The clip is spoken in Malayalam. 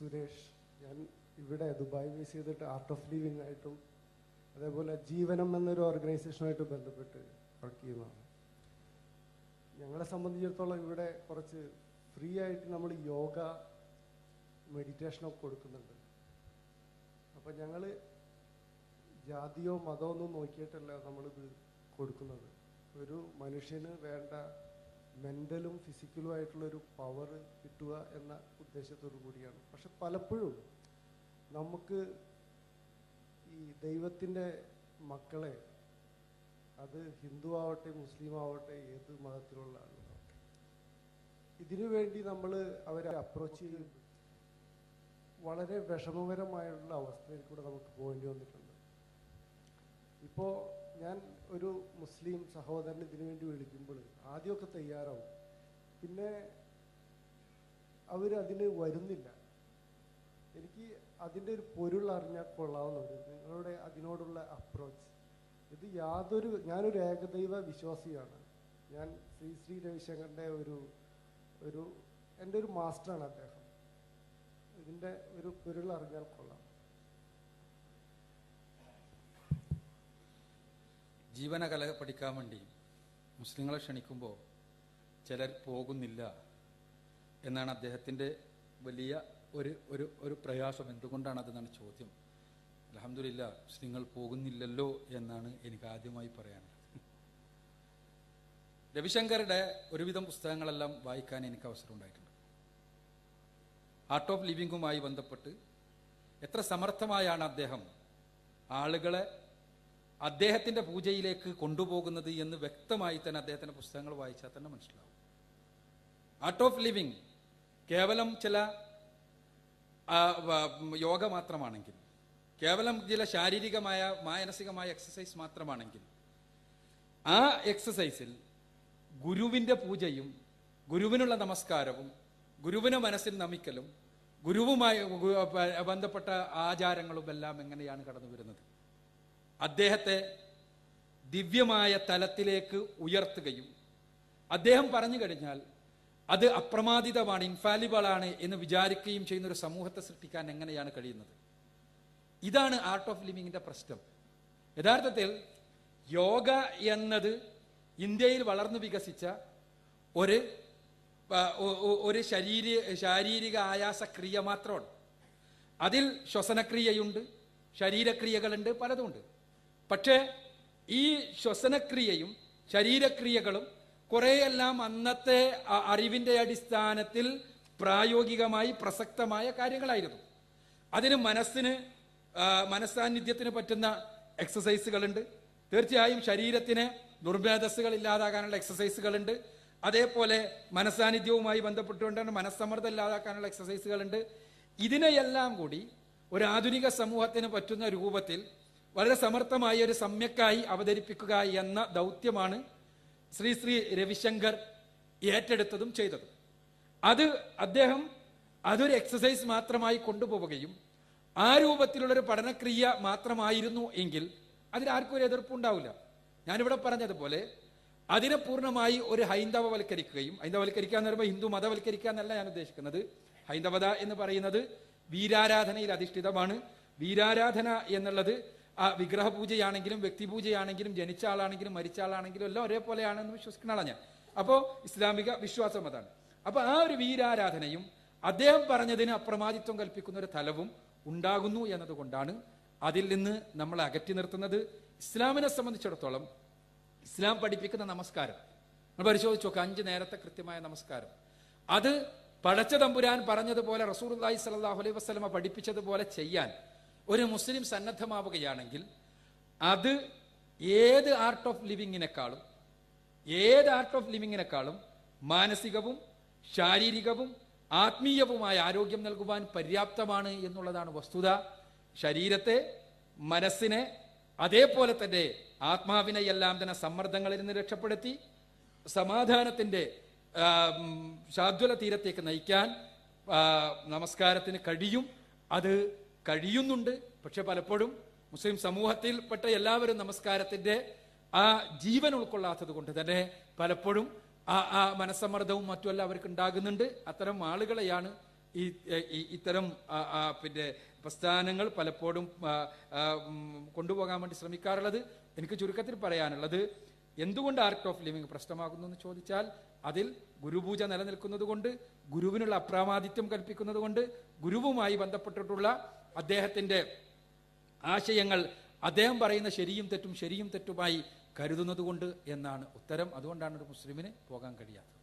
സുരേഷ്. ഞാൻ ഇവിടെ ദുബായ് ബേസ് ചെയ്തിട്ട് ആർട്ട് ഓഫ് ലിവിംഗ് ആയിട്ടും അതേപോലെ ജീവനം എന്നൊരു ഓർഗനൈസേഷനുമായിട്ട് ബന്ധപ്പെട്ട് വർക്ക് ചെയ്യുന്നതാണ്. ഞങ്ങളെ സംബന്ധിച്ചിടത്തോളം ഇവിടെ കുറച്ച് ഫ്രീ ആയിട്ട് നമ്മൾ യോഗ മെഡിറ്റേഷനൊക്കെ കൊടുക്കുന്നുണ്ട്. അപ്പം ഞങ്ങൾ ജാതിയോ മതമോ ഒന്നും നോക്കിയിട്ടല്ല നമ്മളിത് കൊടുക്കുന്നത്. ഒരു മനുഷ്യന് വേണ്ട മെൻ്റലും ഫിസിക്കലും ആയിട്ടുള്ളൊരു പവർ കിട്ടുക എന്ന ഉദ്ദേശത്തോടു കൂടിയാണ്. പക്ഷെ പലപ്പോഴും നമുക്ക് ഈ ദൈവത്തിൻ്റെ മക്കളെ, അത് ഹിന്ദു ആവട്ടെ മുസ്ലിം ആവട്ടെ ഏത് മതത്തിലുള്ള ആളുകളാവട്ടെ, ഇതിനു വേണ്ടി നമ്മൾ അവരെ അപ്രോച്ച് ചെയ്യുന്നത് വളരെ വിഷമകരമായുള്ള അവസ്ഥയിൽ കൂടെ നമുക്ക് പോകേണ്ടി വന്നിട്ടുണ്ട്. ഇപ്പോൾ ഞാൻ ഒരു മുസ്ലിം സഹോദരൻ ഇതിനു വേണ്ടി വിളിക്കുമ്പോൾ ആദ്യമൊക്കെ തയ്യാറാവും, പിന്നെ അവരതിന് വരുന്നില്ല. എനിക്ക് അതിൻ്റെ ഒരു പൊരുൾ അറിഞ്ഞാൽ കൊള്ളാവുന്നുണ്ട് നിങ്ങളുടെ അതിനോടുള്ള അപ്രോച്ച്. ഇത് ഞാനൊരു ഏകദൈവ വിശ്വാസിയാണ്. ഞാൻ ശ്രീ രവിശങ്കറിൻ്റെ എൻ്റെ ഒരു മാസ്റ്ററാണ് അദ്ദേഹം. ഇതിൻ്റെ ഒരു പൊരുൾ അറിഞ്ഞാൽ കൊള്ളാം. ജീവനകല പഠിക്കാൻ വേണ്ടി മുസ്ലിങ്ങളെ ക്ഷണിക്കുമ്പോൾ ചിലർ പോകുന്നില്ല എന്നാണ് അദ്ദേഹത്തിൻ്റെ വലിയ ഒരു പ്രയാസം. എന്തുകൊണ്ടാണ് അതെന്നാണ് ചോദ്യം. അൽഹംദുലില്ലാ, മുസ്ലിങ്ങൾ പോകുന്നില്ലല്ലോ എന്നാണ് എനിക്ക് ആദ്യമായി പറയാനുള്ളത്. രവിശങ്കറുടെ ഒരുവിധം പുസ്തകങ്ങളെല്ലാം വായിക്കാൻ എനിക്ക് അവസരം ഉണ്ടായിട്ടുണ്ട്. ആർട്ട് ഓഫ് ലിവിംഗുമായി ബന്ധപ്പെട്ട് എത്ര സമർത്ഥമായാണ് അദ്ദേഹം ആളുകളെ അദ്ദേഹത്തിൻ്റെ പൂജയിലേക്ക് കൊണ്ടുപോകുന്നത് എന്ന് വ്യക്തമായി തന്നെ അദ്ദേഹത്തിൻ്റെ പുസ്തകങ്ങൾ വായിച്ചാൽ തന്നെ മനസ്സിലാവും. ആർട്ട് ഓഫ് ലിവിംഗ് കേവലം ചില യോഗ മാത്രമാണെങ്കിൽ, കേവലം ചില ശാരീരികമായ മാനസികമായ എക്സസൈസ് മാത്രമാണെങ്കിൽ, ആ എക്സസൈസിൽ ഗുരുവിൻ്റെ പൂജയും ഗുരുവിനുള്ള നമസ്കാരവും ഗുരുവിനെ മനസ്സിൽ നമിക്കലും ഗുരുവുമായി ബന്ധപ്പെട്ട ആചാരങ്ങളും എല്ലാം എങ്ങനെയാണ് കടന്നു വരുന്നത്? അദ്ദേഹത്തെ ദിവ്യമായ തലത്തിലേക്ക് ഉയർത്തുകയും അദ്ദേഹം പറഞ്ഞു കഴിഞ്ഞാൽ അത് അപ്രമാദിതമാണ്, ഇൻഫാലിബിളാണ് എന്ന് വിചാരിക്കുകയും ചെയ്യുന്ന ഒരു സമൂഹത്തെ സൃഷ്ടിക്കാൻ എങ്ങനെയാണ് കഴിയുന്നത്? ഇതാണ് ആർട്ട് ഓഫ് ലിവിങ്ങിന്റെ പ്രശ്നം. യഥാർത്ഥത്തിൽ യോഗ എന്നത് ഇന്ത്യയിൽ വളർന്നു വികസിച്ച ഒരു ശാരീരിക ആയാസക്രിയ മാത്രമാണ്. അതിൽ ശ്വസനക്രിയയുണ്ട്, ശരീരക്രിയകളുണ്ട്, പലതുമുണ്ട്. പക്ഷേ ഈ ശ്വസനക്രിയയും ശരീരക്രിയകളും കുറേയെല്ലാം അന്നത്തെ അറിവിൻ്റെ അടിസ്ഥാനത്തിൽ പ്രായോഗികമായി പ്രസക്തമായ കാര്യങ്ങളായിരുന്നു. അതിന് മനസ്സാന്നിധ്യത്തിന് പറ്റുന്ന എക്സസൈസുകളുണ്ട്. തീർച്ചയായും ശരീരത്തിന് ദുർമേധസ്സുകൾ ഇല്ലാതാക്കാനുള്ള എക്സസൈസുകളുണ്ട്. അതേപോലെ മനസ്സാന്നിധ്യവുമായി ബന്ധപ്പെട്ടുകൊണ്ടാണ് മനസ്സമ്മർദ്ദം ഇല്ലാതാക്കാനുള്ള എക്സസൈസുകളുണ്ട്. ഇതിനെയെല്ലാം കൂടി ഒരു ആധുനിക സമൂഹത്തിന് പറ്റുന്ന രൂപത്തിൽ വളരെ സമർത്ഥമായ ഒരു സമ്യക്കായി അവതരിപ്പിക്കുക എന്ന ദൗത്യമാണ് ശ്രീ രവിശങ്കർ ഏറ്റെടുത്തതും ചെയ്തതും. അദ്ദേഹം അതൊരു എക്സസൈസ് മാത്രമായി കൊണ്ടുപോവുകയും ആ രൂപത്തിലുള്ളൊരു പഠനക്രിയ മാത്രമായിരുന്നു എങ്കിൽ അതിലാർക്കും ഒരു എതിർപ്പുണ്ടാവില്ല. ഞാനിവിടെ പറഞ്ഞതുപോലെ അതിനെ പൂർണ്ണമായി ഒരു ഹൈന്ദവവൽക്കരിക്കുകയും, ഹൈന്ദവവൽക്കരിക്കുക എന്ന് പറയുമ്പോൾ ഹിന്ദു മതവൽക്കരിക്കുക എന്നല്ല ഞാൻ ഉദ്ദേശിക്കുന്നത്. ഹൈന്ദവത എന്ന് പറയുന്നത് വീരാരാധനയിൽ അധിഷ്ഠിതമാണ്. വീരാരാധന എന്നുള്ളത് ആ വിഗ്രഹപൂജയാണെങ്കിലും വ്യക്തിപൂജയാണെങ്കിലും ജനിച്ച ആളാണെങ്കിലും മരിച്ച ആളാണെങ്കിലും എല്ലാം ഒരേപോലെയാണെന്ന് വിശ്വസിക്കുന്ന ആളാണ് ഞാൻ. അപ്പോൾ ഇസ്ലാമിക വിശ്വാസം അതാണ്. അപ്പോൾ ആ ഒരു വീരാരാധനയും അദ്ദേഹം പറഞ്ഞതിന് അപ്രമാദിത്വം കൽപ്പിക്കുന്ന ഒരു തലവും ഉണ്ടാകുന്നു എന്നതുകൊണ്ടാണ് അതിൽ നിന്ന് നമ്മൾ അകറ്റി നിർത്തുന്നത്. ഇസ്ലാമിനെ സംബന്ധിച്ചിടത്തോളം ഇസ്ലാം പഠിപ്പിക്കുന്ന നമസ്കാരം നമ്മൾ പരിശോധിച്ച് നോക്കുക. 5 നേരത്തെ കൃത്യമായ നമസ്കാരം, അത് പടച്ച തമ്പുരാൻ പറഞ്ഞതുപോലെ റസൂലുള്ളാഹി സ്വല്ലല്ലാഹു അലൈഹി വസല്ലമ പഠിപ്പിച്ചതുപോലെ ചെയ്യാൻ ഒരു മുസ്ലിം സന്നദ്ധമാവുകയാണെങ്കിൽ അത് ഏത് ആർട്ട് ഓഫ് ലിവിങ്ങിനെക്കാളും മാനസികവും ശാരീരികവും ആത്മീയവുമായ ആരോഗ്യം നൽകുവാൻ പര്യാപ്തമാണ് എന്നുള്ളതാണ് വസ്തുത. ശരീരത്തെ, മനസ്സിനെ, അതേപോലെ തന്നെ ആത്മാവിനെ എല്ലാം തന്നെ സമ്മർദ്ദങ്ങളിൽ നിന്ന് രക്ഷപ്പെടുത്തി സമാധാനത്തിന്റെ ശാദ്വല തീരത്തേക്ക് നയിക്കാൻ നമസ്കാരത്തിന് കഴിയും. അത് കഴിയുന്നുണ്ട്. പക്ഷെ പലപ്പോഴും മുസ്ലിം സമൂഹത്തിൽപ്പെട്ട എല്ലാവരും നമസ്കാരത്തിന്റെ ആ ജീവൻ ഉൾക്കൊള്ളാത്തത് കൊണ്ട് തന്നെ പലപ്പോഴും ആ മനസ്സമ്മർദ്ദവും മറ്റുമെല്ലാം അവർക്ക് ഉണ്ടാകുന്നുണ്ട്. അത്തരം ആളുകളെയാണ് ഇത്തരം പിന്നെ പ്രസ്ഥാനങ്ങൾ പലപ്പോഴും കൊണ്ടുപോകാൻ വേണ്ടി ശ്രമിക്കാറുള്ളത്. എനിക്ക് ചുരുക്കത്തിൽ പറയാനുള്ളത്, എന്തുകൊണ്ട് ആർട്ട് ഓഫ് ലിവിങ് പ്രശ്നമാകുന്നു എന്ന് ചോദിച്ചാൽ, അതിൽ ഗുരുപൂജ നിലനിൽക്കുന്നത് കൊണ്ട്, ഗുരുവിനുള്ള അപ്രമാദിത്യം കൽപ്പിക്കുന്നത് കൊണ്ട്, ഗുരുവുമായി ബന്ധപ്പെട്ടിട്ടുള്ള അദ്ദേഹത്തിന്റെ ആശയങ്ങൾ അദ്ദേഹം പറയുന്ന ശരിയും തെറ്റുമായി കരുതുന്നത് കൊണ്ട് എന്നാണ് ഉത്തരം. അതുകൊണ്ടാണ് ഒരു മുസ്ലിമിന് പോകാൻ കഴിയാത്തത്.